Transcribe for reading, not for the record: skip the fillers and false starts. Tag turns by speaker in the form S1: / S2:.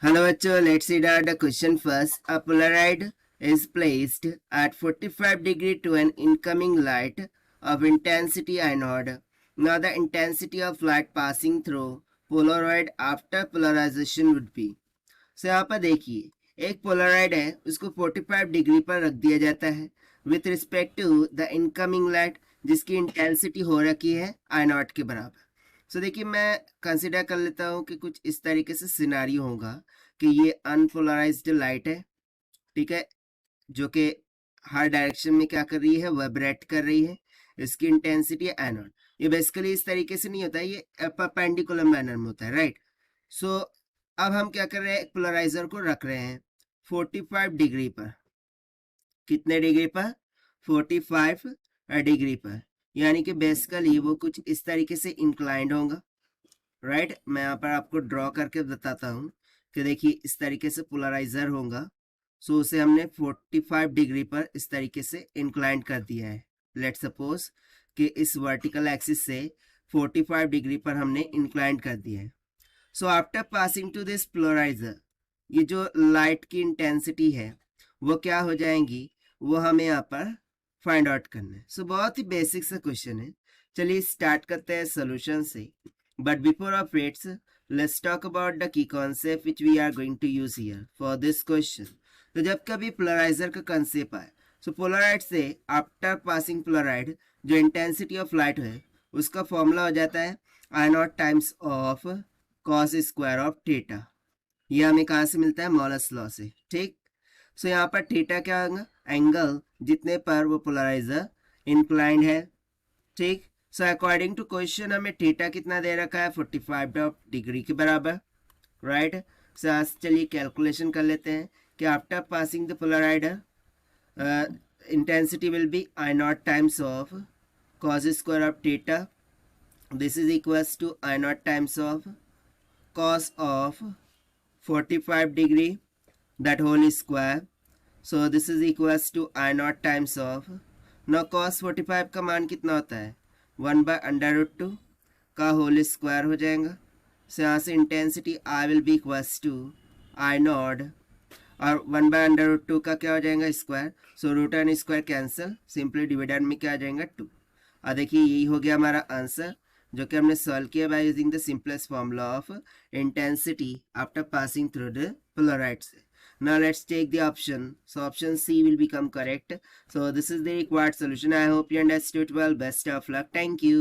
S1: Hello bachcho, let's see the question first. A Polaroid is placed at 45 degree to an incoming light of intensity anode. Now the intensity of light passing through Polaroid after polarization would be. So यहाँ पर देखिए एक Polaroid है उसको 45 degree पर रख दिया जाता है with respect to the incoming light जिसकी इंटेंसिटी हो रखी है आई नॉट के बराबर। सो देखिए मैं कंसिडर कर लेता हूँ कि कुछ इस तरीके से सिनारियो होगा कि ये अनपोलराइज्ड लाइट है, ठीक है, जो कि हर डायरेक्शन में क्या कर रही है, वाइब्रेट कर रही है। इसकी इंटेंसिटी है एनोड। ये बेसिकली इस तरीके से नहीं होता है, ये परपेंडिकुलर मैनर में होता है, राइट। सो अब हम क्या कर रहे हैं, पोलराइजर को रख रहे हैं 45 डिग्री पर। कितने डिग्री पर? 45 डिग्री पर। यानी कि बेसिकली वो कुछ इस तरीके से इंक्लाइंड होगा, राइट। मैं यहाँ पर आपको ड्रॉ करके बताता हूँ कि देखिए इस तरीके से पोलराइजर होगा। सो उसे हमने 45 डिग्री पर इस तरीके से इंक्लाइंड कर दिया है। लेट्स सपोज कि इस वर्टिकल एक्सिस से 45 डिग्री पर हमने इंक्लाइंड कर दिया है। So after passing to this polariser, ये जो लाइट की इंटेंसिटी है वो क्या हो जाएंगी, वो हमें यहाँ पर फाइंड आउट करना है। सो बहुत ही बेसिक सा क्वेश्चन है। चलिए स्टार्ट करते हैं सोल्यूशन से। But before of its let's talk about the key concept which we are going to use here for this question. तो जब कभी पोलराइजर का कंसेप्ट आए, सो पोलराइड से आफ्टर पासिंग पोलराइड जो इंटेंसिटी ऑफ लाइट है उसका फॉर्मूला हो जाता है I nought times of cos square of theta. ये हमें कहाँ से मिलता है? मॉलस लॉ से, ठीक। सो यहाँ पर थीटा क्या होगा? एंगल जितने पर वो पोलराइजर इंक्लाइंड है, ठीक। सो अकॉर्डिंग टू क्वेश्चन हमें थीटा कितना दे रखा है? 45 डिग्री के बराबर, राइट। सो चलिए कैलकुलेशन कर लेते हैं कि after passing the polariser intensity will be I naught times of cos square of theta. This is equals to I naught times of cos of 45 degree that whole square. So this is equals to I naught times of, now cos 45 का मान कितना होता है? 1/√2 का whole square हो जाएगा। so यहाँ से intensity I will be equals to I naught और 1/√2 का क्या हो जाएगा? Square. So root and square cancel, simply dividend में क्या आ जाएगा? 2। और देखिए यही हो गया हमारा आंसर जो कि हमने सॉल्व किया by using the simplest formula of intensity after passing through the Polaroid से। Now let's take the option. So option C will become correct. So this is the required solution. I hope you understood well. Best of luck. Thank you.